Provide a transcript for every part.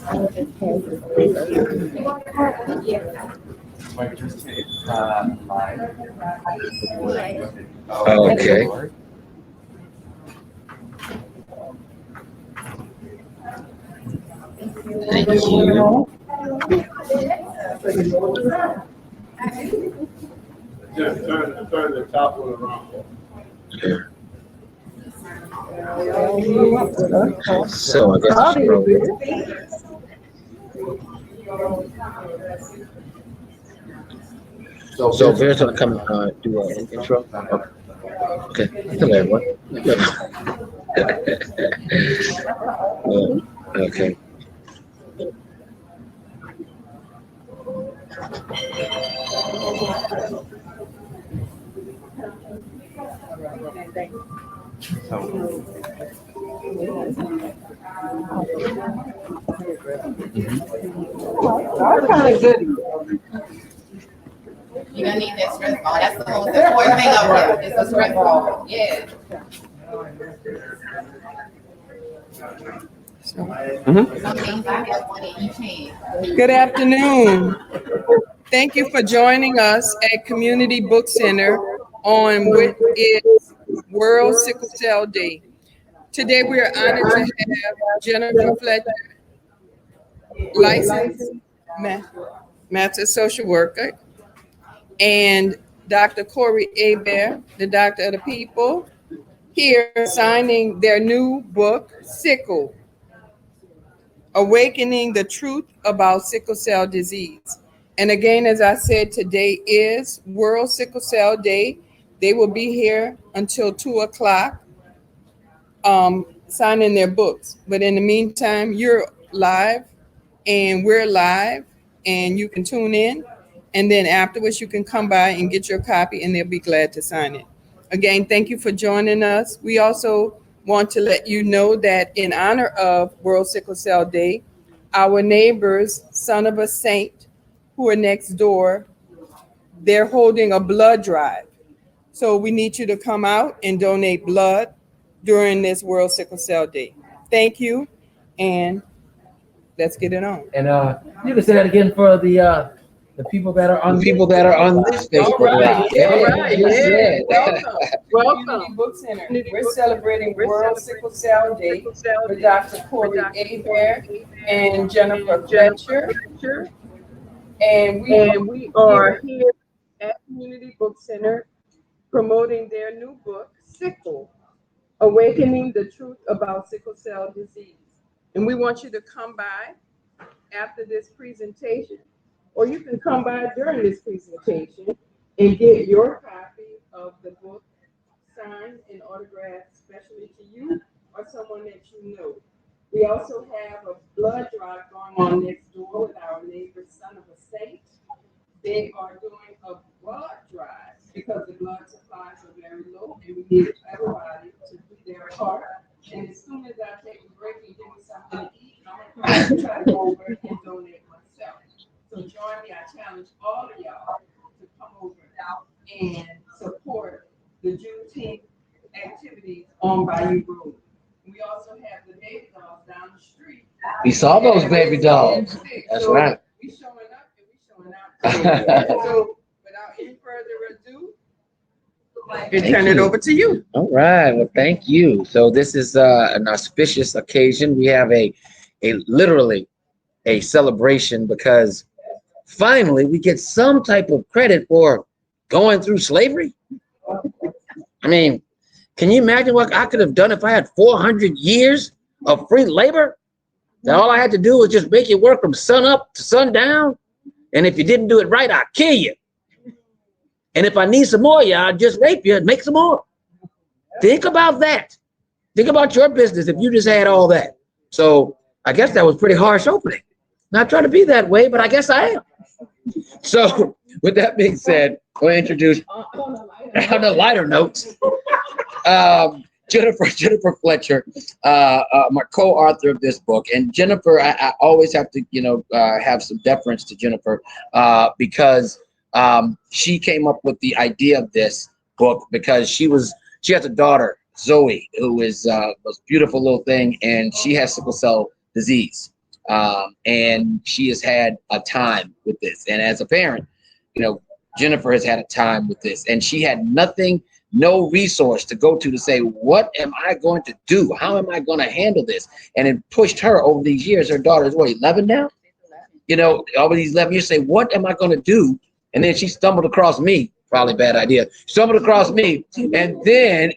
Okay. Thank you. Just turn the top one around. So I guess I should probably. So Bear's gonna come do an intro. Okay. Hello everyone. Okay. You're gonna need that stress ball. That's the most important thing up there. It's a stress ball. Yeah. Some things I have one in each hand. Good afternoon. Thank you for joining us at Community Book Center on what is World Sickle Cell Day. Today we are honored to have Jennifer Fletcher, licensed master social worker, and Dr. Corey Hebert, the doctor of the people, here signing their new book, Sickle, Awakening the Truth About Sickle Cell Disease. And again, as I said, today is World Sickle Cell Day. They will be here until 2 o'clock signing their books. But in the meantime, you're live and we're live and you can tune in. And then afterwards, you can come by and get your copy and they'll be glad to sign it. Again, thank you for joining us. We also want to let you know that in honor of World Sickle Cell Day, our neighbors, Son of a Saint, who are next door, they're holding a blood drive. So we need you to come out and donate blood during this World Sickle Cell Day. Thank you, and let's get it on. And you can say that again for the people that are on this Facebook Live. Yeah. Welcome. Book Center. We're celebrating World Sickle Cell Day with Dr. Corey Hebert and Jennifer Fletcher. And we are here at Community Book Center promoting their new book, Sickle, Awakening the Truth About Sickle Cell Disease. And we want you to come by after this presentation, or you can come by during this presentation and get your copy of the book signed and autographed especially to you or someone that you know. We also have a blood drive going on next door with our neighbor, Son of a Saint. They are doing a blood drive because the blood supplies are very low and we need everybody to do their part. And as soon as I take a break and give me something to eat, I'm going to try to go over and donate myself. So join me. I challenge all of y'all to come over and support the Juneteenth activities on Bayou Road. We also have the baby dolls down the street. We saw those baby dolls. That's so right. We showing up and we showing out. So without any further ado, I turn it over to you. All right. Well, thank you. So this is an auspicious occasion. We have a literally a celebration because finally we get some type of credit for going through slavery. I mean, can you imagine what I could have done if I had 400 years of free labor? That all I had to do was just make you work from sun up to sundown. And if you didn't do it right, I'll kill you. And if I need some more, I'll just rape you and make some more. Think about that. Think about your business if you just had all that. So I guess that was pretty harsh opening. Not trying to be that way, but I guess I am. So with that being said, we'll introduce on a lighter note, Jennifer Fletcher, my co-author of this book. And Jennifer, I always have to, have some deference to Jennifer because she came up with the idea of this book because she has a daughter, Zoe, who is the most beautiful little thing, and she has sickle cell disease. And she has had a time with this. And as a parent, you know, Jennifer has had a time with this, and she had nothing, no resource to go to say, what am I going to do? How am I going to handle this? And it pushed her over these years. Her daughter is what, 11 now? You know, over these 11 years, say, what am I going to do? And then she stumbled across me. Probably a bad idea. Stumbled across me, and then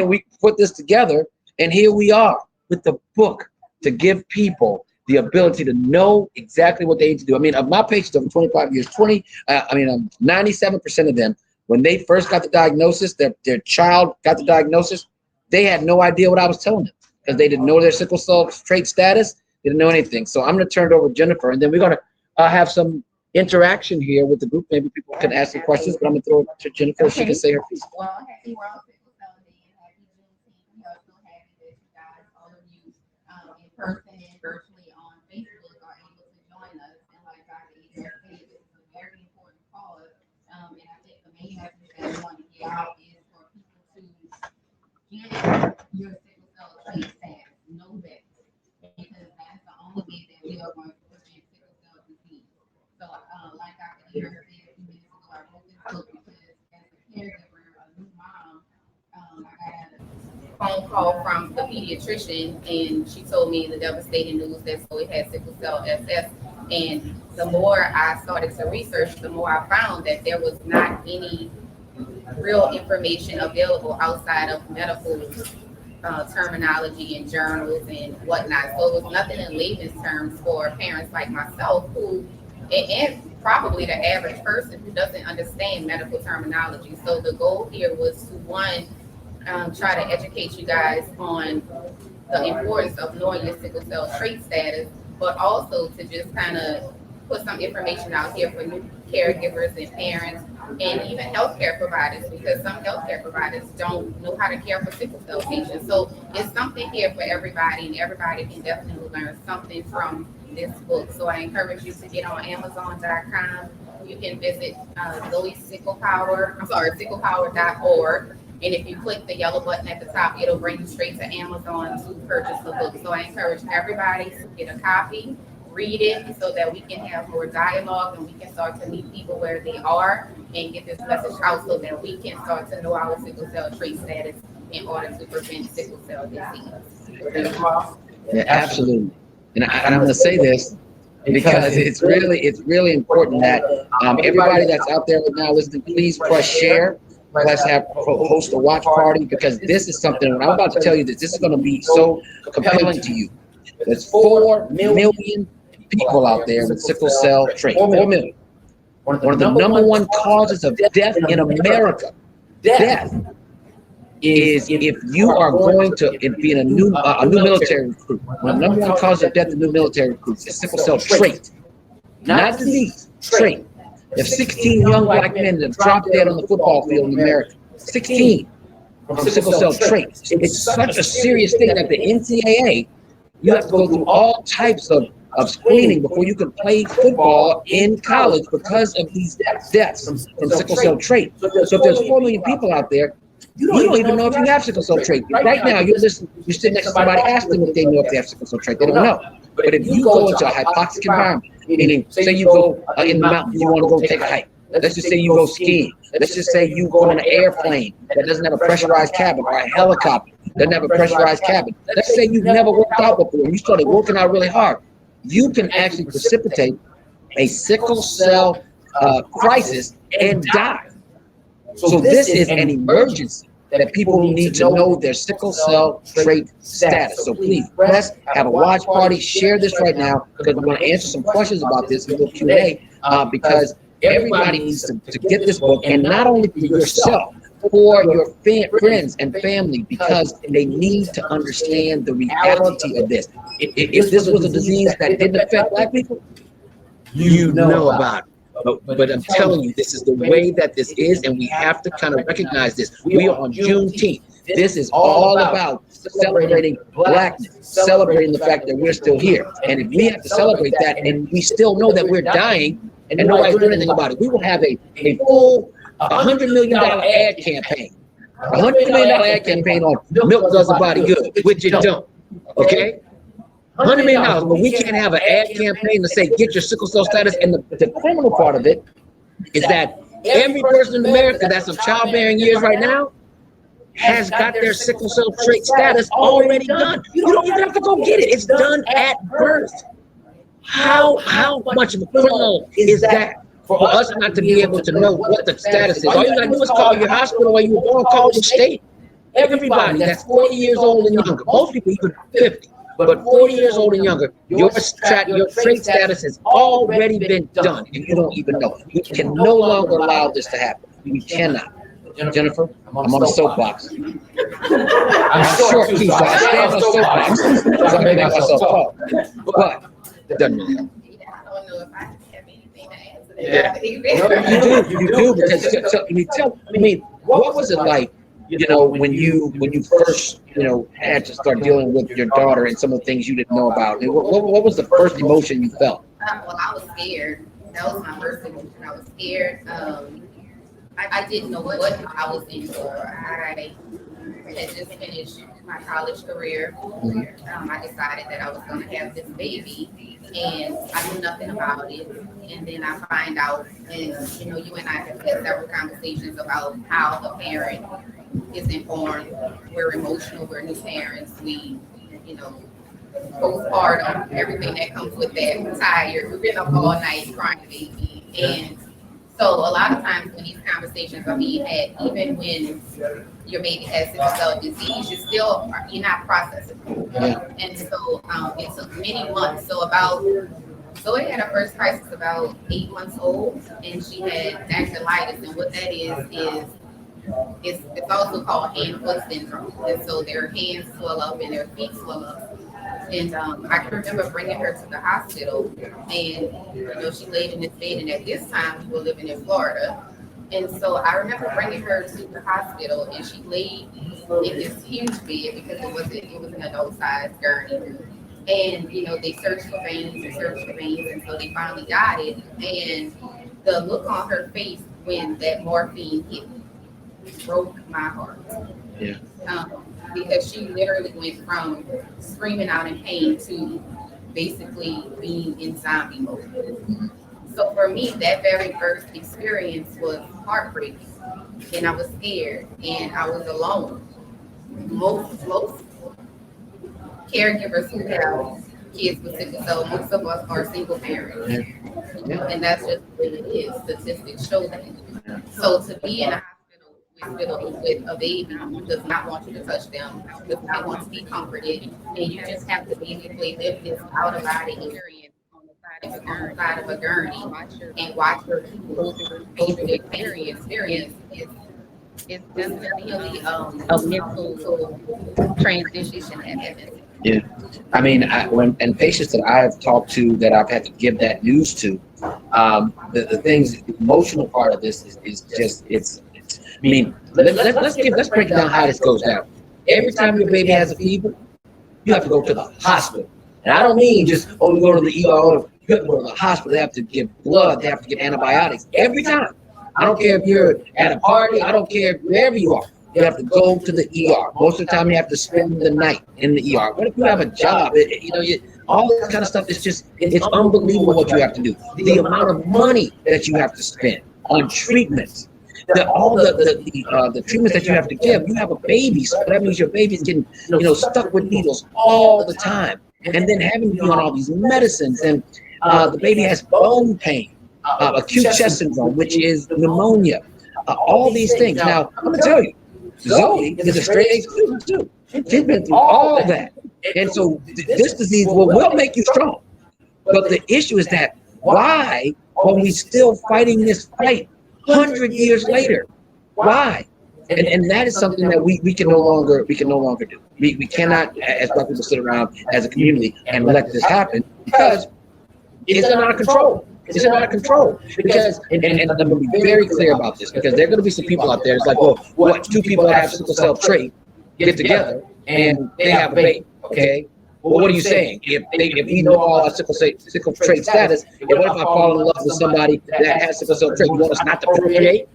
we put this together, and here we are with the book to give people the ability to know exactly what they need to do. I mean, of my patients over 25 years, 97% of them, when they first got the diagnosis, their child got the diagnosis, they had no idea what I was telling them because they didn't know their sickle cell trait status. They didn't know anything. So I'm going to turn it over to Jennifer, and then we're going to have some interaction here with the group. Maybe people can ask some questions, but I'm going to throw it to Jennifer so she can say her piece. Well, happy World Sickle Cell Day and happy Juneteenth. We are so happy that you guys, all of you, in person and virtually on Facebook, are able to join us. And like Dr. Hebert said, this is a very important cause. And I think the main message that we want to get out is for people to get your sickle cell trait status, know that, because that's the only way that we are going to prevent sickle cell disease. So, like Dr. Hebert said a few minutes ago, I wrote this book because as a caregiver, a new mom, I got a phone call from the pediatrician, and she told me the devastating news that Zoe had sickle cell SS. And the more I started to research, the more I found that there was not any real information available outside of medical terminology and journals and whatnot. So it was nothing in layman's terms for parents like myself who, and probably the average person who doesn't understand medical terminology. So the goal here was to, one, try to educate you guys on the importance of knowing your sickle cell trait status, but also to just kind of put some information out here for new caregivers and parents and even healthcare providers, because some healthcare providers don't know how to care for sickle cell patients. So it's something here for everybody, and everybody can definitely learn something from this book. So I encourage you to get on Amazon.com. You can visit sicklepower.org. And if you click the yellow button at the top, it'll bring you straight to Amazon to purchase the book. So I encourage everybody to get a copy, read it, so that we can have more dialogue and we can start to meet people where they are and get this message out so that we can start to know our sickle cell trait status in order to prevent sickle cell disease. Yeah, absolutely. And I'm going to say this because it's really important that everybody that's out there right now listening, please press share. Let's host a watch party, because this is something, when I'm about to tell you this is going to be so compelling to you. There's 4 million people out there with sickle cell trait. 4 million. One of the number one causes of death in America, death, is if you are going to be in a new military recruit. One of the number one causes of death in new military recruits is sickle cell trait, not disease, trait. There's 16 young black men that have dropped dead on the football field in America. 16 from sickle cell trait. It's such a serious thing that the NCAA, you have to go through all types of screening before you can play football in college because of these deaths from sickle cell trait. So if there's 4 million people out there, you don't even know if you have sickle cell trait. Right now, you're sitting next to somebody, ask them if they know if they have sickle cell trait. They don't know. But if you go into a hypoxic environment, meaning say you go in the mountains, you want to go take a hike. Let's just say you go skiing. Let's just say you go on an airplane that doesn't have a pressurized cabin, or a helicopter that doesn't have a pressurized cabin. Let's say you've never worked out before and you started working out really hard. You can actually precipitate a sickle cell crisis and die. So this is an emergency that people need to know their sickle cell trait status. So please press, have a watch party, share this right now, because we're going to answer some questions about this in the Q&A, because everybody needs to get this book, and not only for yourself, for your friends and family, because they need to understand the reality of this. If this was a disease that didn't affect black people, you know about it. But I'm telling you, this is the way that this is, and we have to kind of recognize this. We are on Juneteenth. This is all about celebrating blackness, celebrating the fact that we're still here. And if we have to celebrate that, and we still know that we're dying, and nobody's doing anything about it, we will have a full $100 million ad campaign. $100 million ad campaign on milk does a body good, which it don't. Okay? $100 million, but we can't have an ad campaign to say, get your sickle cell status. And the criminal part of it is that every person in America that's of childbearing years right now has got their sickle cell trait status already done. You don't even have to go get it. It's done at birth. How much of a criminal is that for us not to be able to know what the status is? All you gotta do is call your hospital where you were born, call the state. Everybody that's 40 years old and younger, most people even 50, but 40 years old and younger, your trait status has already been done, and you don't even know. We can no longer allow this to happen. We cannot. Jennifer, I'm on a soapbox. I'm short too, so I stand on a soapbox. So I make myself talk. But it doesn't really help. I don't know if I have anything to answer that. Yeah. You do, because what was it like, when you first, had to start dealing with your daughter and some of the things you didn't know about? What was the first emotion you felt? Well, I was scared. That was my first emotion. I was scared. I didn't know what I was in for. I had just finished my college career. I decided that I was going to have this baby, and I knew nothing about it. And then I find out, and you and I have had several conversations about how a parent is informed. We're emotional. We're new parents. We, postpartum, everything that comes with that. We're tired. We've been up all night crying baby, and so a lot of times when these conversations are being had, even when your baby has sickle cell disease, you're not processing. And so it took many months. So it had her first crisis about 8 months old, and she had dactylitis, and what that is it's also called hand-foot syndrome. And so their hands swell up and their feet swell up. And I can remember bringing her to the hospital, and she laid in this bed, and at this time we were living in Florida. And so I remember bringing her to the hospital, and she laid in this huge bed because it was an adult-sized gurney. And they searched for veins and so they finally got it. And the look on her face when that morphine hit me broke my heart. Yeah. Because she literally went from screaming out in pain to basically being in zombie mode. So for me, that very first experience was heartbreaking, and I was scared, and I was alone. Most caregivers who have kids with sickle cell, most of us are single parents, and that's just what it is. Statistics show that. So to be in a hospital with a baby who does not want you to touch them, does not want to be comforted, and you just have to basically live this out-of-body experience on the side of a gurney and watch her go through the experience is definitely a mental transition at that. Yeah, I mean, and patients that I've talked to that I've had to give that news to, the things, the emotional part of this is just I mean, let's break down how this goes down. Every time your baby has a fever, you have to go to the hospital. And I don't mean just, you go to the ER. You have to go to the hospital. They have to give blood. They have to give antibiotics every time. I don't care if you're at a party. I don't care wherever you are. You have to go to the ER. Most of the time, you have to spend the night in the ER. What if you have a job? All this kind of stuff is it's unbelievable what you have to do. The amount of money that you have to spend on treatments. All the treatments that you have to give. You have a baby, so that means your baby's getting stuck with needles all the time, and then having to be on all these medicines. And the baby has bone pain, acute chest syndrome, which is pneumonia. All these things. Now I'm gonna tell you, Zoe is a straight A student too. She's been through all that, and so this disease will make you strong. But the issue is that why are we still fighting this fight 100 years later? Why? And that is something that we can no longer do. We cannot, as black people, sit around as a community and let this happen because it's out of control. It's out of control. Because and I'm going to be very clear about this, because there are going to be some people out there. It's like, well, what, two people that have sickle cell trait get together and they have a baby? Okay. Well, what are you saying? If we know all our sickle trait status, and what if I fall in love with somebody that has sickle cell trait? You want us not to procreate?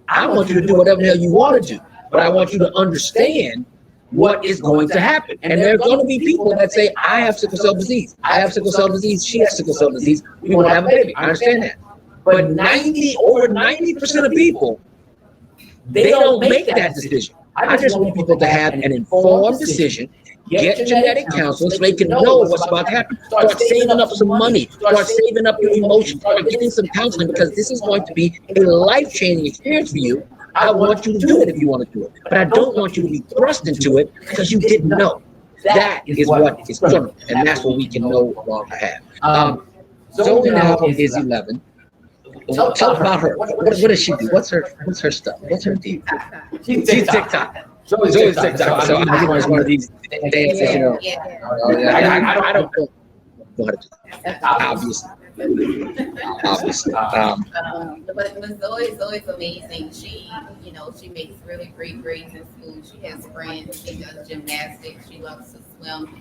I want you to do whatever the hell you want to do, but I want you to understand what is going to happen. And there are going to be people that say, I have sickle cell disease. I have sickle cell disease. She has sickle cell disease. We want to have a baby. I understand that. But over 90% of people, they don't make that decision. I just want people to have an informed decision, get genetic counseling so they can know what's about to happen. Start saving up some money, start saving up your emotions, start getting some counseling, because this is going to be a life-changing experience for you. I want you to do it if you want to do it, but I don't want you to be thrust into it because you didn't know. That is what is criminal, and that's what we can no longer have. Zoe now is 11. Tell about her. What does she do? What's her stuff? What's her deal? She's TikTok. Zoe's TikTok. So I'm giving her one of these dances, you know. I don't know how to do that. Obviously. But Zoe's amazing. She, she makes really great grades in school. She has friends. She does gymnastics. She loves to swim.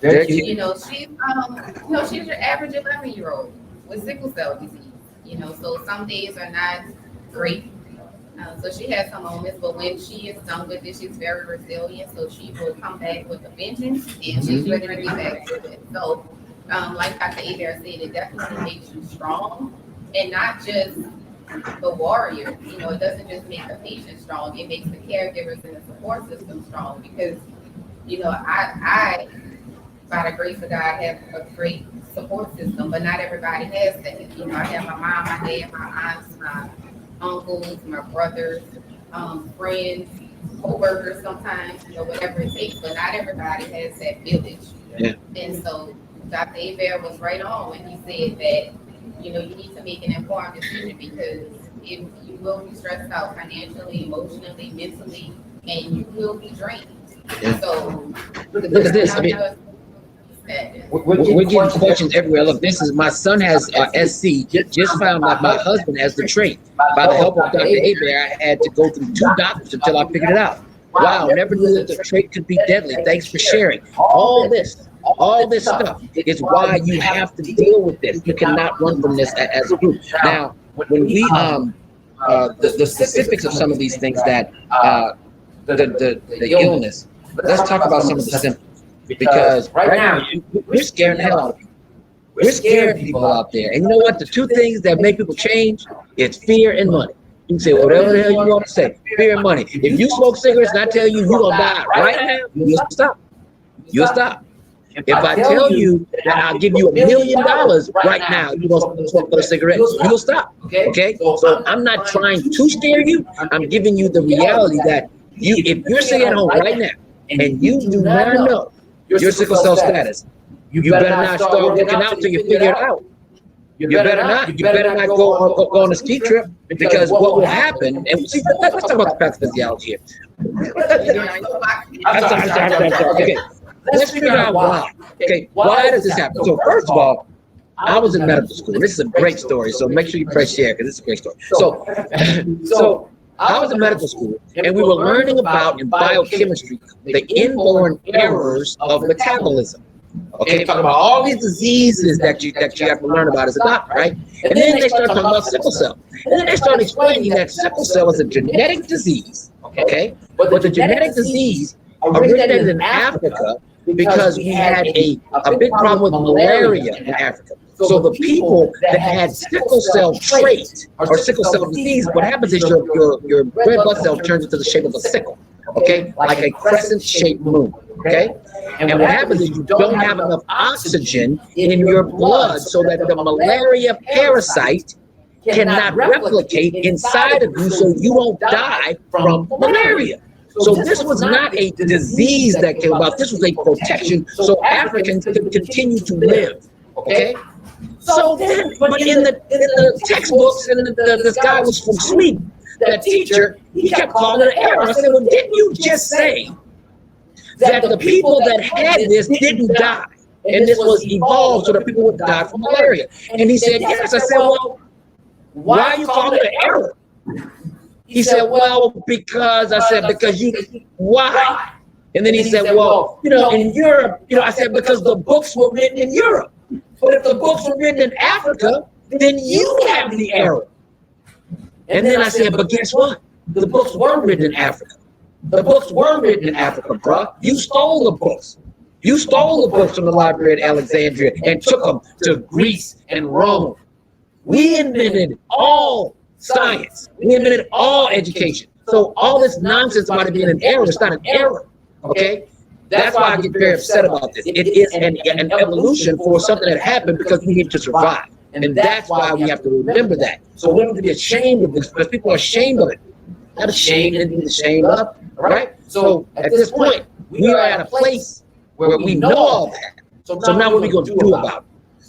She's your average 11-year-old with sickle cell disease. So some days are not great. So she has some moments, but when she is done with it, she's very resilient. So she will come back with a vengeance, and she's ready to get back to it. So, like Dr. Hebert said, it definitely makes you strong, and not just the warrior. It doesn't just make the patient strong; it makes the caregivers and the support system strong. Because, I, by the grace of God, have a great support system, but not everybody has that. I have my mom, my dad, my aunts, my uncles, my brothers, friends, co-workers sometimes, whatever it takes, but not everybody has that village. Yeah. And so Dr. Hebert was right on when he said that, you need to make an informed decision, because you will be stressed out financially, emotionally, mentally, and you will be drained. Yeah. So look at this. We're getting questions everywhere. Look, this is my son has SC. Just found out my husband has the trait. By the help of Dr. Hebert, I had to go through 2 doctors until I figured it out. Wow, never knew that the trait could be deadly. Thanks for sharing. All this stuff is why you have to deal with this. You cannot run from this as a group. Now, when we the specifics of some of these things that the illness, let's talk about some of the symptoms. Because right now, we're scaring the hell out of people. We're scaring people out there. And you know what? The 2 things that make people change, it's fear and money. You can say whatever the hell you want to say. Fear and money. If you smoke cigarettes and I tell you you're going to die right now, you'll stop. You'll stop. If I tell you that I'll give you $1 million right now, you're going to smoke those cigarettes, you'll stop. Okay? So I'm not trying to scare you. I'm giving you the reality that if you're sitting at home right now and you do not know your sickle cell status, you better not start looking out till you figure it out. You better not go on a ski trip, because what will happen, and see, let's talk about the pathophysiology here. Okay, let's figure out why. Okay, why does this happen? So first of all, I was in medical school. This is a great story, so make sure you press share, because it's a great story. So I was in medical school, and we were learning about, in biochemistry, the inborn errors of metabolism. Okay, talking about all these diseases that you have to learn about as a doctor, right? And then they started talking about sickle cell. And then they started explaining that sickle cell is a genetic disease, okay? But the genetic disease originated in Africa because we had a big problem with malaria in Africa. So the people that had sickle cell trait or sickle cell disease, what happens is your red blood cell turns into the shape of a sickle, okay? Like a crescent-shaped moon, okay? And what happens is you don't have enough oxygen in your blood so that the malaria parasite cannot replicate inside of you, so you don't die from malaria. So this was not a disease that came about. This was a protection so Africans could continue to live, okay? So then, but in the textbooks, and this guy was from Sweden, that teacher, he kept calling it an error. I said, well, didn't you just say that the people that had this didn't die, and this was evolved so that people would die from malaria? And he said, yes. I said, well, why are you calling it an error? He said, well, because why? And then he said, well, in Europe, I said, because the books were written in Europe. But if the books were written in Africa, then you have the error. And then I said, but guess what? The books were written in Africa. The books were written in Africa, bruh. You stole the books. You stole the books from the Library at Alexandria and took them to Greece and Rome. We invented all science. We invented all education. So all this nonsense about it being an error, it's not an error, okay? That's why I get very upset about this. It is an evolution for something that happened because we need to survive. And that's why we have to remember that. So we don't have to be ashamed of this because people are ashamed of it. Not ashamed and be ashamed of, right? So at this point, we are at a place where we know all that. So now what are we going to do about it?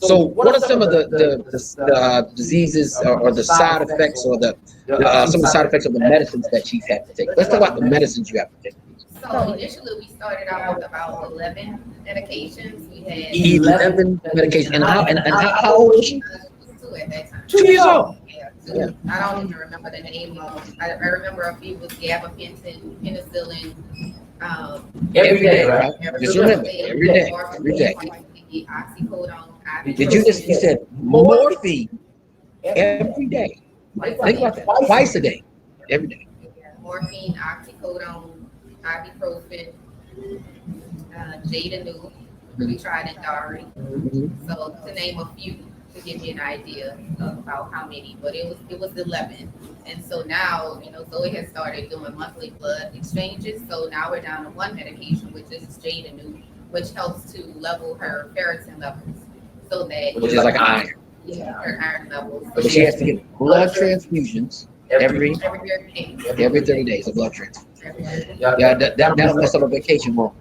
So what are some of the diseases or the side effects or some of the side effects of the medicines that she's had to take? Let's talk about the medicines you have to take. So initially we started out with about 11 medications. We had 11 medications. And how old is she? was 2 at that time. 2 years old. Yeah, 2. Yeah. I don't even remember the name of them. I remember a few was gabapentin, penicillin. Every day, right? Just remember, every day. Oxycodone. Did you said morphine every day? Think about that. Twice a day. Every day. Morphine, oxycodone, ibuprofen, Jadanu. We tried in Dari. So to name a few to give you an idea about how many, but it was 11. And so now, Zoe has started doing monthly blood exchanges. So now we're down to 1 medication, which is Jadanu, which helps to level her ferritin levels, so that which is like iron. Yeah, her iron levels. So she has to get blood transfusions every 30 days. A blood transfusion. Yeah, that'll mess up a vacation more.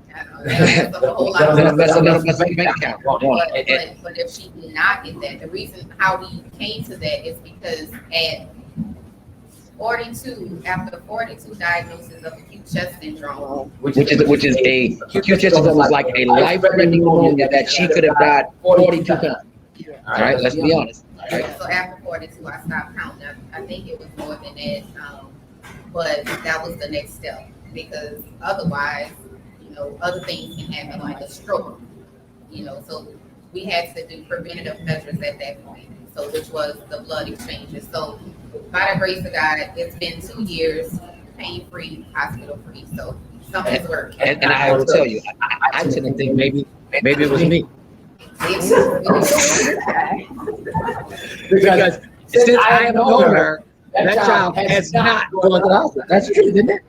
That'll mess up a bank account. But if she did not get that, the reason how we came to that is because at 42, after 42 diagnoses of acute chest syndrome, which is a acute chest syndrome is like a life-threatening pneumonia that she could have got 42 times. All right, let's be honest. Right. So after 42, I stopped counting. I think it was more than that, but that was the next step because otherwise, other things can happen like a stroke. So we had to do preventative measures at that point. So which was the blood exchanges. So by the grace of God, it's been 2 years, pain-free, hospital-free. So something's working. And I will tell you, I tend to think maybe it was me. Because since I have known her, that child has not gone to the hospital. That's true, isn't it?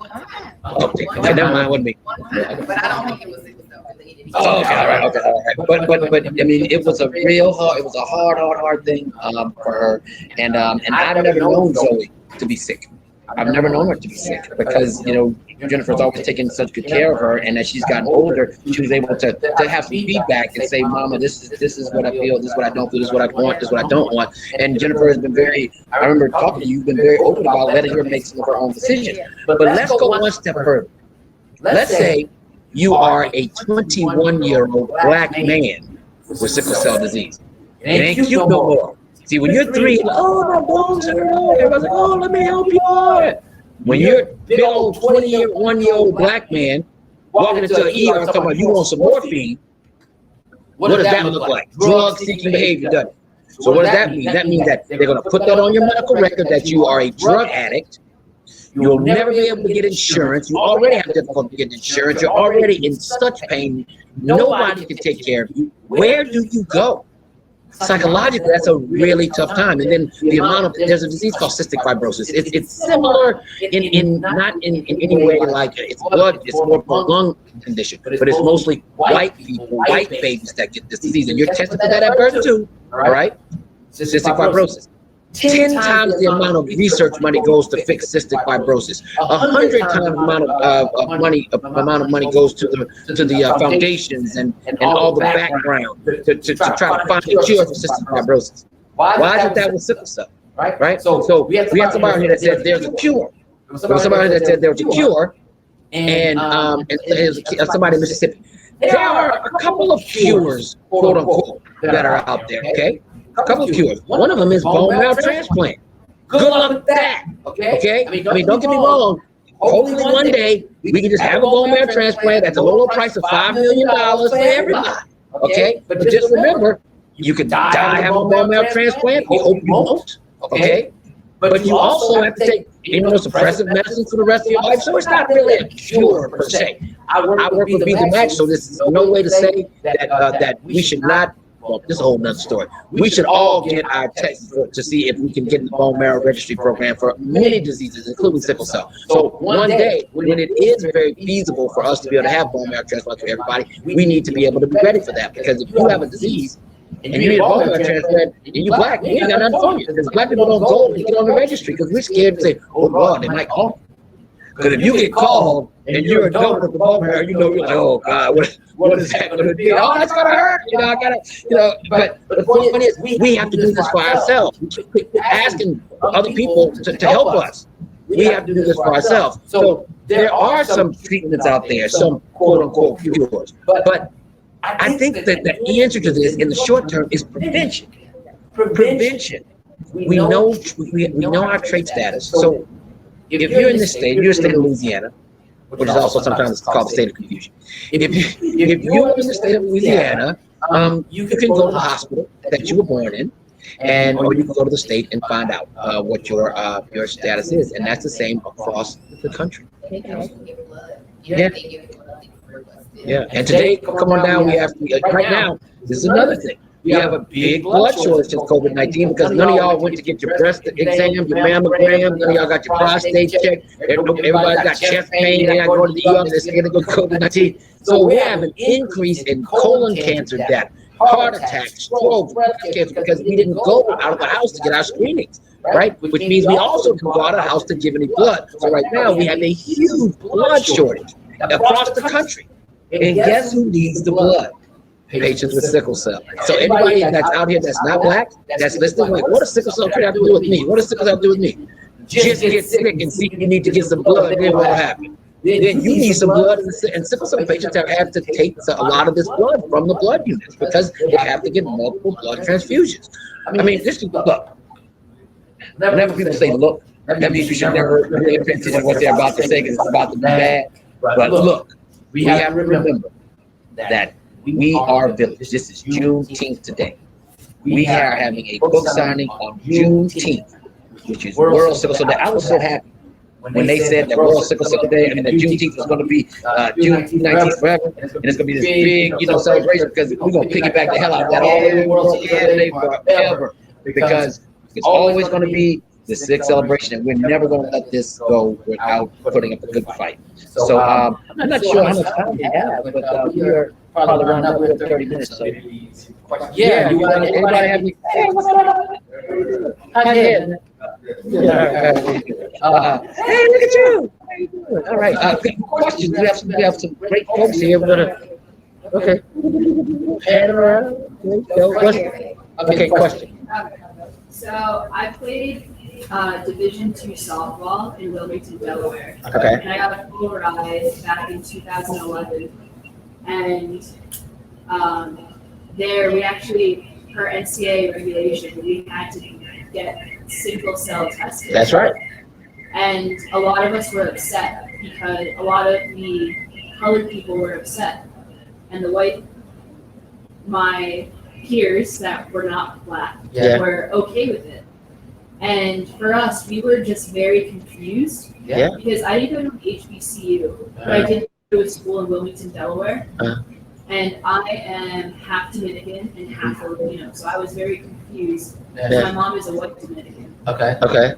Okay, never mind, it wasn't me. But I don't think it was related. Oh, okay, all right. But I mean, it was a hard thing for her, and I've never known Zoe to be sick. I've never known her to be sick because Jennifer's always taken such good care of her, and as she's gotten older, she was able to have some feedback and say, "Mama, this is what I feel. This is what I don't feel. This is what I want. This is what I don't want." And Jennifer has been very. I remember talking to you. You've been very open about letting her make some of her own decisions. But let's go one step further. Let's say you are a 21-year-old black man with sickle cell disease. It ain't cute no more. See, when you're 3, my bones hurt. Everybody's like, let me help you. When you're a big old 21-year-old black man walking into an ER talking about you want some morphine, what does that look like? Drug-seeking behavior, doesn't it? So what does that mean? That means that they're going to put that on your medical record that you are a drug addict. You'll never be able to get insurance. You already have difficulty getting insurance. You're already in such pain. Nobody can take care of you. Where do you go? Psychologically, that's a really tough time. And then there's a disease called cystic fibrosis. It's similar in not in any way like it's more of a lung condition, but it's mostly white people, white babies that get this disease. And you're tested for that at birth too, all right? Cystic fibrosis. 10 times the amount of research money goes to fix cystic fibrosis. 100 times the amount of money goes to the foundations and all the background to try to find a cure for cystic fibrosis. Why isn't that with sickle cell? Right? So we had somebody here that said there's a cure. There was somebody that said there was a cure, and somebody in Mississippi. There are a couple of cures, quote unquote, that are out there. Okay. A couple of cures. One of them is bone marrow transplant. Good luck with that. Okay? I mean, don't get me wrong. Hopefully one day we can just have a bone marrow transplant at the low price of $5 million for everybody. Okay? But just remember, you could die having a bone marrow transplant. We hope you won't. Okay? But you also have to take immunosuppressive medicine for the rest of your life. So it's not really a cure per se. I work with Be the Match, so this is no way to say that we should not. Well, this is a whole nother story. We should all get our tests to see if we can get in the bone marrow registry program for many diseases, including sickle cell. So one day, when it is very feasible for us to be able to have bone marrow transplant for everybody, we need to be able to be ready for that. Because if you have a disease and you need a bone marrow transplant and you're black, we ain't got nothing for you. Because black people don't go to get on the registry because we're scared to say, oh God, they might call. Because if you get called and you're a donor of the bone marrow, you're like, oh God, what is that going to be? Oh, that's going to hurt. I gotta, but the point is, we have to do this for ourselves. We quit asking other people to help us. We have to do this for ourselves. So there are some treatments out there, some quote unquote cures. But I think that the answer to this in the short term is prevention. Prevention. We know our trait status. So if you're in this state, you're in the state of Louisiana, which is also sometimes called the state of confusion. If you're in the state of Louisiana, you can go to the hospital that you were born in, or you can go to the state and find out what your status is, and that's the same across the country. Yeah. Yeah. And today, come on down. We have right now. This is another thing. We have a big blood shortage since COVID-19 because none of y'all went to get your breast exam, your mammogram, none of y'all got your prostate checked. Everybody's got chest pain, they're not going to the ER, they're scared to go COVID-19. So we have an increase in colon cancer death, heart attacks, strokes, breast cancer, because we didn't go out of the house to get our screenings, right? Which means we also didn't go out of the house to give any blood. So right now we have a huge blood shortage across the country. And guess who needs the blood? Patients with sickle cell. So anybody that's out here that's not black, that's listening, like, what does sickle cell have to do with me? What does sickle cell have to do with me? Just get sick and see you need to get some blood, and then what will happen? Then you need some blood, and sickle cell patients have to take a lot of this blood from the blood units because they have to get multiple blood transfusions. I mean, just look. Whenever people say look, that means you should never really pay attention to what they're about to say because it's about to be bad. But look, we have to remember that we are village. This is Juneteenth today. We are having a book signing on Juneteenth, which is World Sickle Cell Day. I was so happy when they said that World Sickle Cell Day, that Juneteenth was going to be June 19th forever, and it's going to be this big, celebration because we're going to piggyback the hell out of that all over the world today forever, because it's always going to be the sixth celebration, and we're never going to let this go without putting up a good fight. So I'm not sure how much time we have, but we're probably around up with 30 minutes. So yeah, anybody have any? Hey, what's up? Hi, Dan. Hey, look at you. How you doing? All right. Questions? We have some great folks here. We're gonna. Okay. Hand around. Okay. Question. So I played Division II softball in Wilmington, Delaware. Okay. And I got a full ride back in 2011. And there we actually, per NCAA regulation, we had to get sickle cell tested. That's right. And a lot of us were upset because a lot of the colored people were upset. And my peers that were not black were okay with it. And for us, we were just very confused because I didn't go to HBCU, but I did go to school in Wilmington, Delaware. And I am half Dominican and half Filipino, so I was very confused. My mom is a white Dominican. Okay.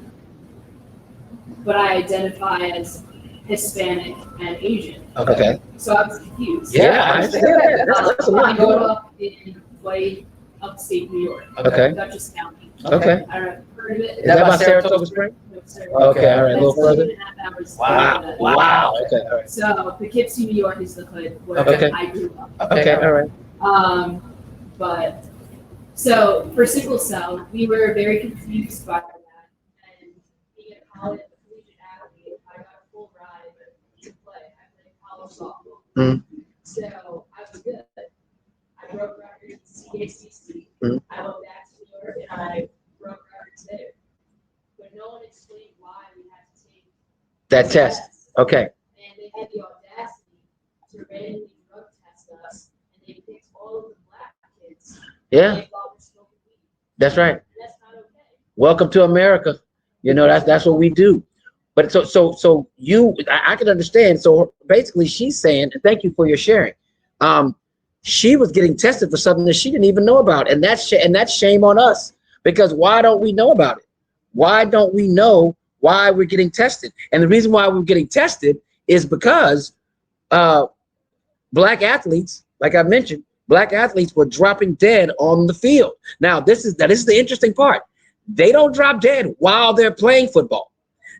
But I identify as Hispanic and Asian. Okay. So I was confused. Yeah, I understand that. That's a lot. I grew up in white upstate New York. Okay. Dutchess County. Okay. I don't know, heard of it? Is that by Saratoga Springs? No, Saratoga. Okay, all right, a little further. 2.5 hours. Wow. Okay, all right. So Poughkeepsie, New York is the hood where I grew up. Okay, all right. But so for sickle cell, we were very confused by that. And being a college collegiate athlete, I got a full ride to play. I played college softball. So I was good. I broke records in CACC. I went back to New York and I broke records there. But no one explained why we had to take That test. Okay. And they had the audacity to randomly drug test us, and they picked all of the black kids. Yeah. They thought were smoking weed. That's right. And that's not okay. Welcome to America. You know, that's what we do. But I can understand. So basically, she's saying, and thank you for your sharing. She was getting tested for something that she didn't even know about, and that's shame on us, because why don't we know about it? Why don't we know why we're getting tested? And the reason why we're getting tested is because black athletes, like I mentioned, black athletes were dropping dead on the field. Now, this is the interesting part. They don't drop dead while they're playing football.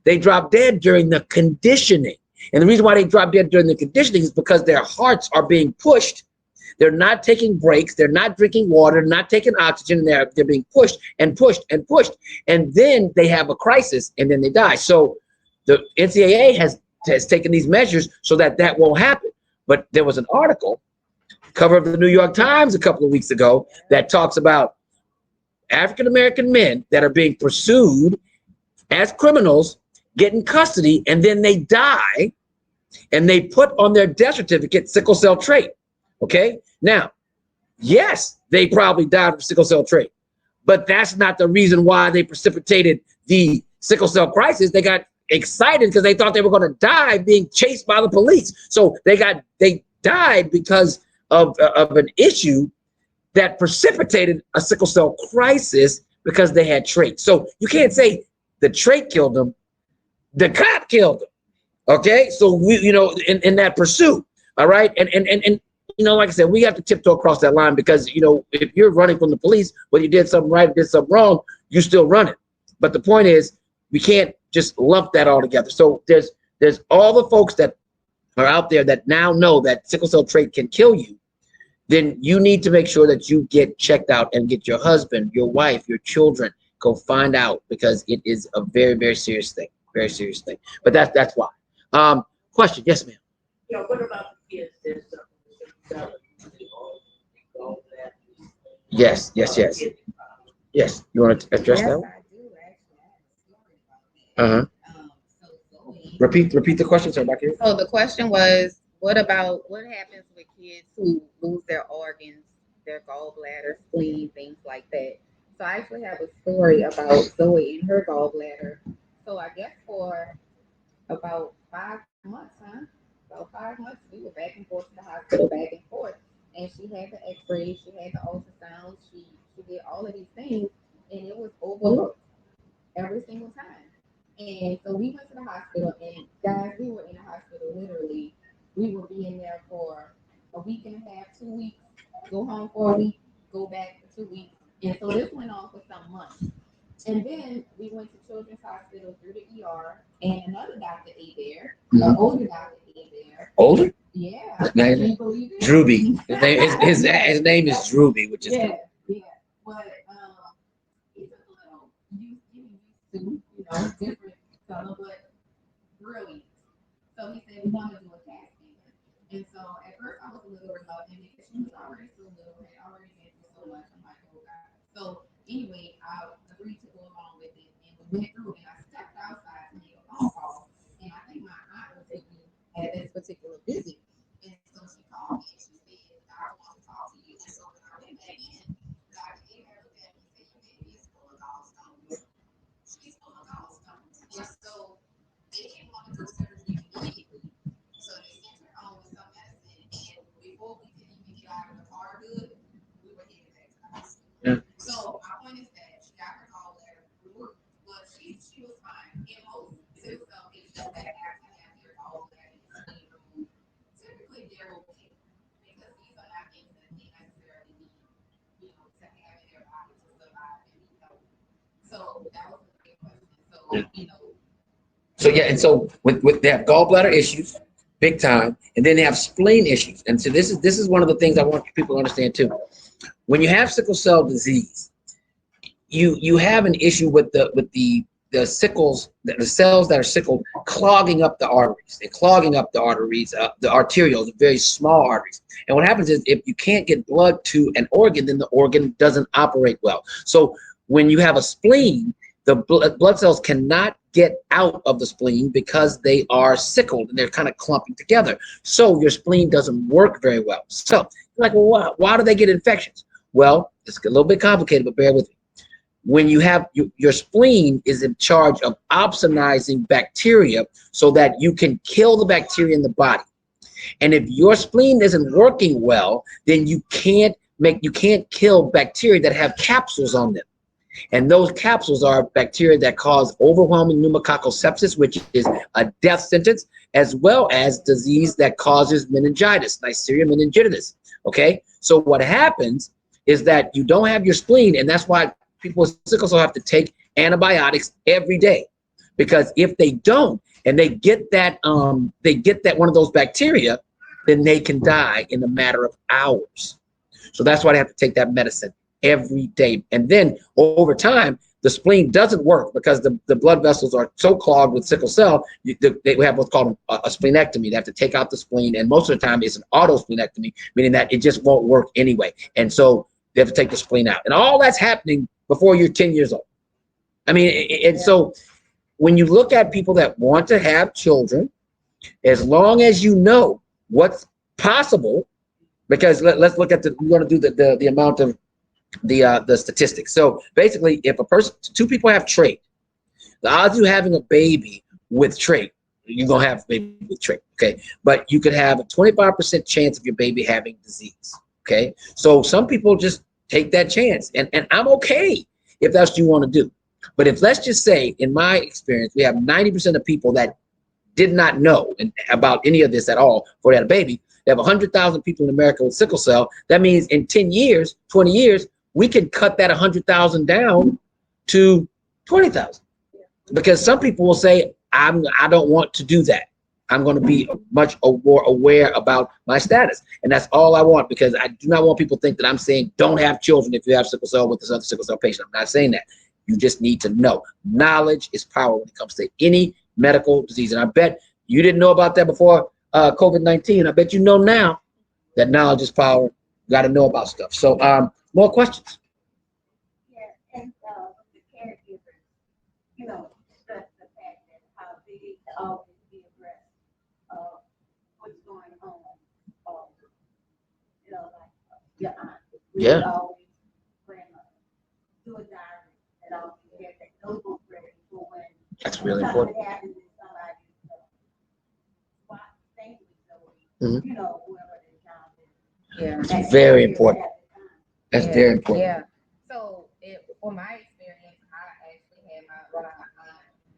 They drop dead during the conditioning. And the reason why they drop dead during the conditioning is because their hearts are being pushed. They're not taking breaks. They're not drinking water, not taking oxygen. They're being pushed and pushed and pushed. And then they have a crisis and then they die. So the NCAA has taken these measures so that won't happen. But there was an article, cover of the New York Times a couple of weeks ago, that talks about African-American men that are being pursued as criminals, get in custody, and then they die, and they put on their death certificate sickle cell trait. Okay, now, yes, they probably died of sickle cell trait, but that's not the reason why they precipitated the sickle cell crisis. They got excited because they thought they were going to die being chased by the police. So they died because of an issue that precipitated a sickle cell crisis because they had traits. So you can't say the trait killed them, the cop killed them. Okay, so we, in that pursuit, all right, and like I said, we have to tiptoe across that line, because if you're running from the police, whether you did something right or did something wrong, you still run it. But the point is, we can't just lump that all together. So there's all the folks that are out there that now know that sickle cell trait can kill you. Then you need to make sure that you get checked out and get your husband, your wife, your children, go find out, because it is a very, very serious thing. Very serious thing. But that's why. Question, yes, ma'am. Yeah, what about the kids that Yes. Yes. You want to address that one? I do actually. I have a story about that. So Zoe, Repeat the question, sir, back here. So the question was, what happens with kids who lose their organs, their gallbladder, spleen, things like that? So I actually have a story about Zoe and her gallbladder. So I guess for about 5 months, about 5 months, we were back and forth to the hospital, back and forth. And she had the x-rays, she had the ultrasounds, she did all of these things, and it was overlooked every single time. And so we went to the hospital, and guys, we were in the hospital literally. We would be in there for a week and a half, 2 weeks, go home for a week, go back for 2 weeks. And so this went on for some months. And then we went to Children's Hospital through the ER, and another doctor ate there, an older doctor ate there. Older? Yeah. Can you believe it? Drewby. His name is Drewby, which is yeah. But it's a little getting used to, different fellow, but brilliant. So he said, we want to do a casting. And so at first I was a little reluctant because she was already so little, had already been through so much. I'm like, oh God. So anyway, I agreed to go along with it, and we went through, and I stepped outside to make a phone call, and I think my aunt was with me at this particular visit. And so she called me and she said, I want to talk to you. And so when I went back in, Dr. Hebert looked at me and said, your baby is full of gallstones. She's full of gallstones. And so they didn't want to do surgery immediately. So they sent her on with some medicine. And before we could even get out of the car good, we were headed back to the hospital. Yeah. So my point is that she got her gallbladder removed, but she was fine. In most sickle cell patients that have to have their gallbladder removed, typically they're okay, because these are not things that they necessarily need, to have in their body to survive and be healthy. So that was a great question. So, So yeah, and so with they have gallbladder issues, big time, and then they have spleen issues. And so this is one of the things I want people to understand too. When you have sickle cell disease, you have an issue with the sickles, the cells that are sickled, clogging up the arteries. They're clogging up the arteries, the arterioles, the very small arteries. And what happens is, if you can't get blood to an organ, then the organ doesn't operate well. So when you have a spleen, the blood cells cannot get out of the spleen because they are sickled and they're kind of clumping together. So your spleen doesn't work very well. So like, well, why do they get infections? Well, it's a little bit complicated, but bear with me. when you have your spleen is in charge of opsonizing bacteria so that you can kill the bacteria in the body. And if your spleen isn't working well, then you can't kill bacteria that have capsules on them. And those capsules are bacteria that cause overwhelming pneumococcal sepsis, which is a death sentence, as well as disease that causes meningitis, Neisseria meningitidis. Okay, so what happens is that you don't have your spleen, and that's why people with sickle cell have to take antibiotics every day, because if they don't, and they get that one of those bacteria, then they can die in a matter of hours. So that's why they have to take that medicine every day. And then over time, the spleen doesn't work because the blood vessels are so clogged with sickle cell, they have what's called a splenectomy. They have to take out the spleen, and most of the time it's an autosplenectomy, meaning that it just won't work anyway. And so they have to take the spleen out. And all that's happening before you're 10 years old. I mean, and so when you look at people that want to have children, as long as you know what's possible, because let's look at we're going to do the amount of the statistics. So basically, if two people have trait, the odds of you having a baby with trait, you're going to have a baby with trait, okay? But you could have a 25% chance of your baby having disease, okay? So some people just take that chance, and I'm okay if that's what you want to do. But if, let's just say, in my experience, we have 90% of people that did not know about any of this at all before they had a baby. They have 100,000 people in America with sickle cell. That means in 10 years, 20 years, we can cut that 100,000 down to 20,000. Because some people will say, I don't want to do that. I'm going to be much more aware about my status. And that's all I want, because I do not want people to think that I'm saying don't have children if you have sickle cell with this other sickle cell patient. I'm not saying that. You just need to know. Knowledge is power when it comes to any medical disease. And I bet you didn't know about that before COVID-19. I bet you know now that knowledge is power. You got to know about stuff. So more questions? Yeah, and the caregivers, stress the fact that how they need to always be abreast of what's going on. Like your aunt. We would always do a diary and always get that notebook ready for when That's really important. something happens in somebody's Mhm. whoever the child is. Yeah. That's very important. That's very important. Yeah. So for my experience, I actually had my aunt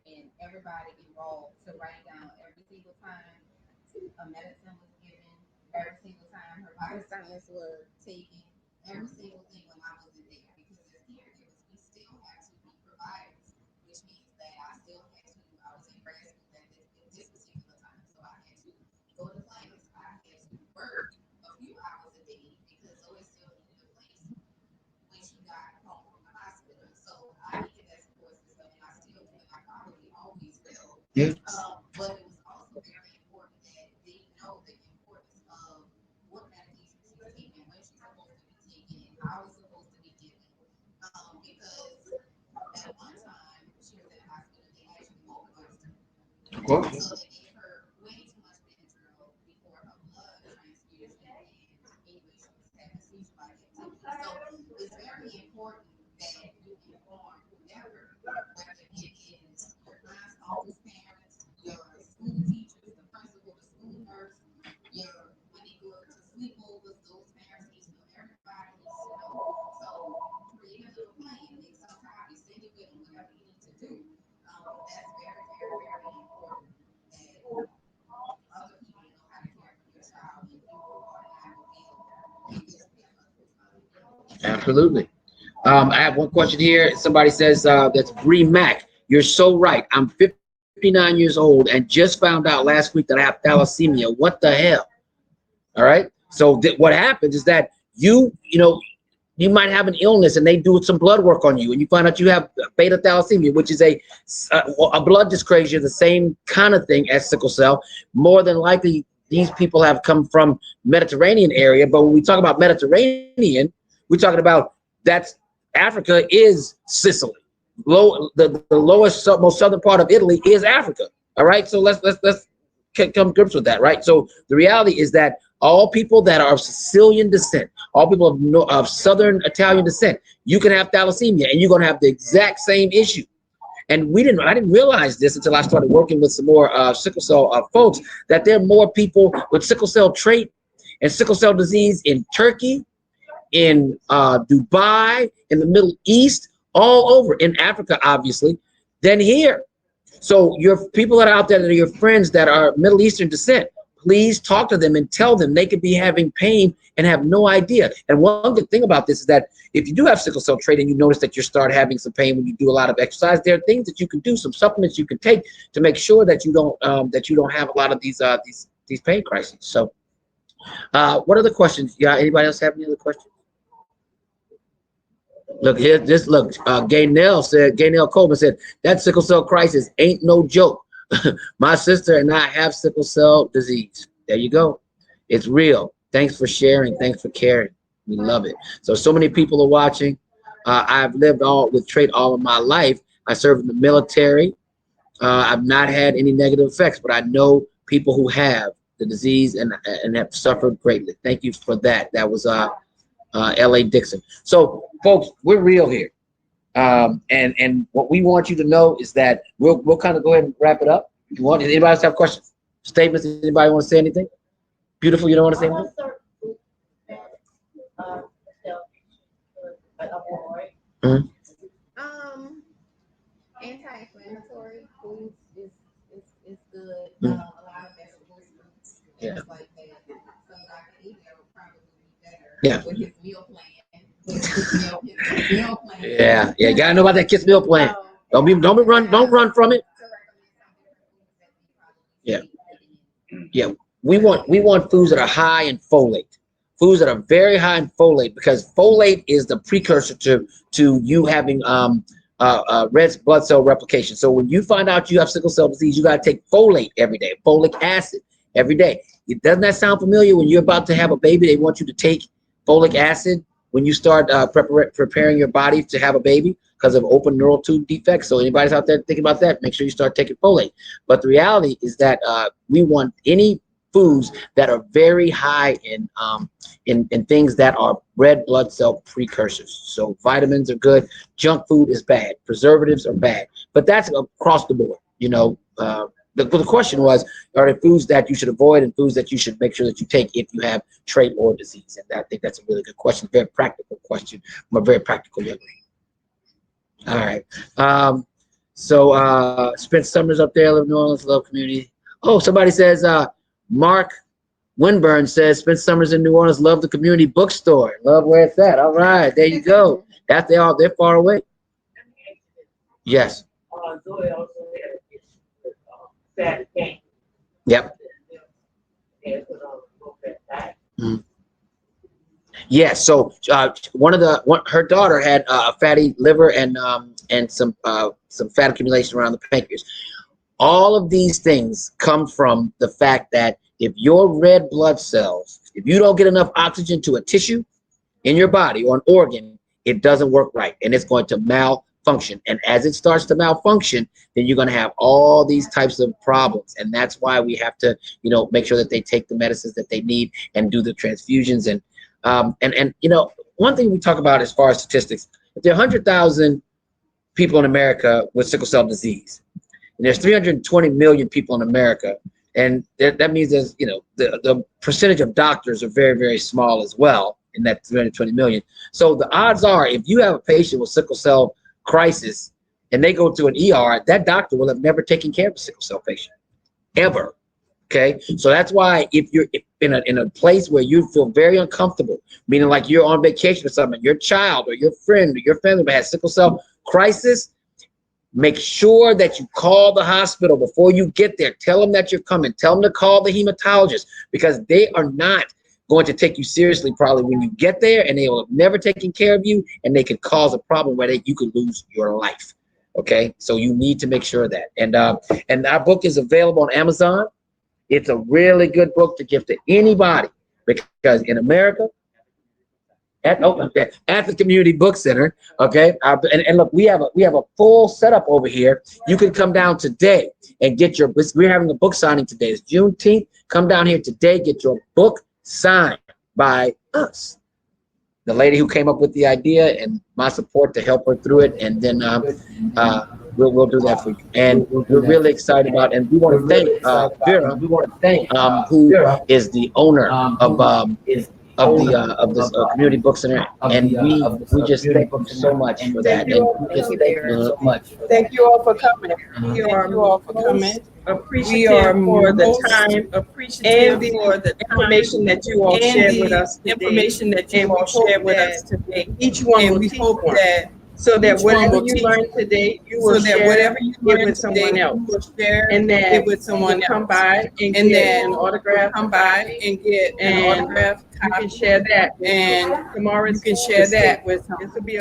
and everybody involved to write down every single time a medicine was given, every single time her body signs were taken, every single thing when I wasn't there. Because as caregivers, we still have to be providers, which means that I still had to, I was in grad school at this particular time. So I had to go to class, I had to work a few hours a day because Zoe still needed a place when she got home from the hospital. So I needed that support system, and I still do, and I probably always will. Yeah. But it was also very important that they know the importance of what medication she's taking, when she's supposed to be taking, and how it's supposed to be given. Because at one time she was in the hospital, they actually overdosed her. Of course. So they gave her way too much Benadryl before her blood transfusion, and anyway, she was having seizure-like activity. So it's very important that you inform whoever, whether it is your aunt's uncle's parents, your school teachers, the principal, the school nurse, when they go to sleepovers, those parents need to know, everybody needs to know. So create a little plan, make some copies, send it with them, whatever you need to do. That's very, very, very important that other people know how to care for your child, and you are not available in case they have other responsibilities. Absolutely. I have one question here. Somebody says, that's Bree Mack. You're so right. I'm 59 years old and just found out last week that I have thalassemia. What the hell? All right. So what happens is that you might have an illness and they do some blood work on you and you find out you have beta thalassemia, which is a blood dyscrasia, the same kind of thing as sickle cell. More than likely, these people have come from Mediterranean area. But when we talk about Mediterranean, we're talking about Africa is Sicily. The lowest, most southern part of Italy is Africa. All right. So let's come to grips with that. Right. So the reality is that all people that are of Sicilian descent, all people of, of Southern Italian descent, you can have thalassemia and you're going to have the exact same issue. And I didn't realize this until I started working with some more sickle cell folks, that there are more people with sickle cell trait and sickle cell disease in Turkey, in Dubai, in the Middle East, all over, in Africa, obviously, than here. So your people that are out there that are your friends that are Middle Eastern descent, please talk to them and tell them they could be having pain and have no idea. And one good thing about this is that if you do have sickle cell trait and you notice that you start having some pain when you do a lot of exercise, there are things that you can do, some supplements you can take to make sure that you don't have a lot of these pain crises. So what other questions? Yeah, anybody else have any other questions? Look here, Gaynell Coleman said, that sickle cell crisis ain't no joke. My sister and I have sickle cell disease. There you go. It's real. Thanks for sharing. Thanks for caring. We love it. So many people are watching. I've lived with trait all of my life. I served in the military. I've not had any negative effects, but I know people who have the disease and have suffered greatly. Thank you for that. That was L.A. Dixon. So, folks, we're real here. And what we want you to know is that we'll kind of go ahead and wrap it up. If you want, anybody else have questions, statements? Anybody want to say anything? Beautiful, you don't want to say anything? Anti-inflammatory foods is good. A Mm. lot of vegetables, fruits, Yeah. things like that. So Dr. Hebert would probably be better Yeah. with his meal plan. His meal plan. Yeah, you gotta know about that kids meal plan. Don't run from it. Yeah. Yeah, we want foods that are high in folate, foods that are very high in folate, because folate is the precursor to you having red blood cell replication. So when you find out you have sickle cell disease, you got to take folate every day, folic acid every day. Doesn't that sound familiar? When you're about to have a baby, they want you to take folic acid when you start preparing your body to have a baby because of open neural tube defects. So anybody's out there thinking about that, make sure you start taking folate. But the reality is that we want any foods that are very high in things that are red blood cell precursors. So vitamins are good. Junk food is bad. Preservatives are bad. But that's across the board. You know, the question was, are there foods that you should avoid and foods that you should make sure that you take if you have trait or disease? And I think that's a really good question. Very practical question from a very practical young lady. All right. So Spence Summers up there, live in New Orleans, love community. Oh, somebody says, Mark Winburn says, Spence Summers in New Orleans, love the community bookstore. Love where it's at. All right, there you go. They're far away. Yes. Yep. Mm. Yeah, so her daughter had a fatty liver and some fat accumulation around the pancreas. All of these things come from the fact that if your red blood cells, if you don't get enough oxygen to a tissue in your body or an organ, it doesn't work right and it's going to malfunction. And as it starts to malfunction, then you're going to have all these types of problems. And that's why we have to, make sure that they take the medicines that they need and do the transfusions. And one thing we talk about as far as statistics, if there are 100,000 people in America with sickle cell disease, and there's 320 million people in America, and that means there's, the percentage of doctors are very, very small as well in that 320 million. So the odds are, if you have a patient with sickle cell crisis and they go to an ER, that doctor will have never taken care of a sickle cell patient, ever. Okay, so that's why if you're in a place where you feel very uncomfortable, meaning like you're on vacation or something, your child or your friend or your family has sickle cell crisis, make sure that you call the hospital before you get there. Tell them that you're coming. Tell them to call the hematologist, because they are not going to take you seriously probably when you get there, and they will have never taken care of you, and they could cause a problem where you could lose your life. Okay, so you need to make sure of that. And our book is available on Amazon. It's a really good book to give to anybody, because in America, at the Community Book Center, okay. And look, we have a full setup over here. You can come down today and get your. We're having a book signing today. It's Juneteenth. Come down here today, get your book signed by us. The lady who came up with the idea, and my support to help her through it, and then we'll do that for you. And we're really excited about, and we want to thank Vera, who is the owner of this community book center, and we just thank you so much for that. And Thank you all for coming. We are more the time appreciative for the information that you all shared with us today. Each one will hope that so that whatever you learned today, you will share it with someone else. And then it with someone come by and get an autograph. Come by and get an autograph. You can share that, and tomorrow you can share that with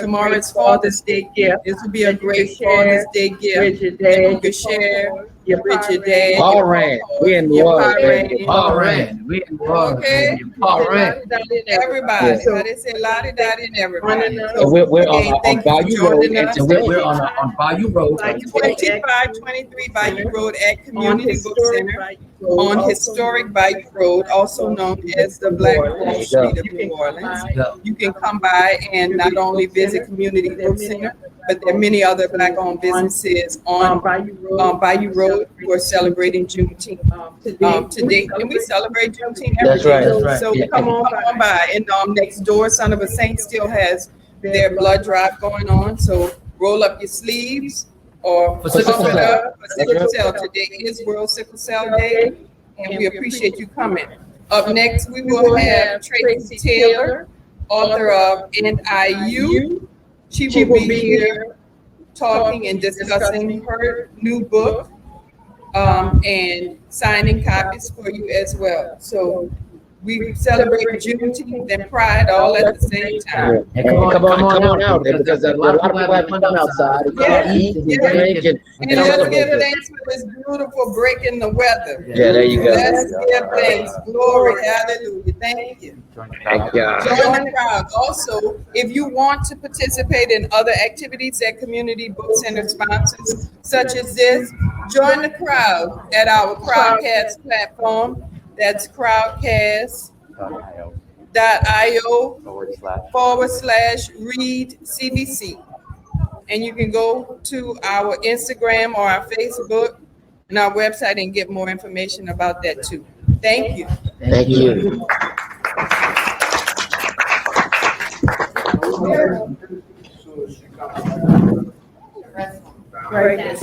tomorrow's Father's Day gift. This will be a great Father's Day gift. You can share your Bridget Day. Paul Rand, we in New Orleans. Paul Rand, we in New Orleans. Okay. Paul Rand. Everybody. So they say lottie-dottie and everybody. And we're on Bayou Road. And we're on Bayou Road. 2523 Bayou Road at Community Book Center on historic Bayou Road, also known as the Black Wall Street of New Orleans. You can come by and not only visit Community Book Center, but there are many other Black-owned businesses on Bayou Road who are celebrating Juneteenth today. And we celebrate Juneteenth every day. That's right. So come on by. And next door, Son of a Saint still has their blood drive going on. So roll up your sleeves or pump it up for sickle cell. Today is World Sickle Cell Day, and we appreciate you coming. Up next, we will have Tracy Taylor, author of And I You. She will be here talking and discussing her new book and signing copies for you as well. So we celebrate Juneteenth and Pride all at the same time. And come on out there, because a lot of people have to come outside and eat and drink And let's give thanks for this beautiful break in the weather. Yeah, there you go. Let's give thanks. Glory, hallelujah. Thank you. Thank you. Join the crowd. Also, if you want to participate in other activities that Community Book Center sponsors, such as this, join the crowd at our Crowdcast platform. That's crowdcast.io /read CBC. And you can go to our Instagram or our Facebook and our website and get more information about that too. Thank you. Thank you. Right.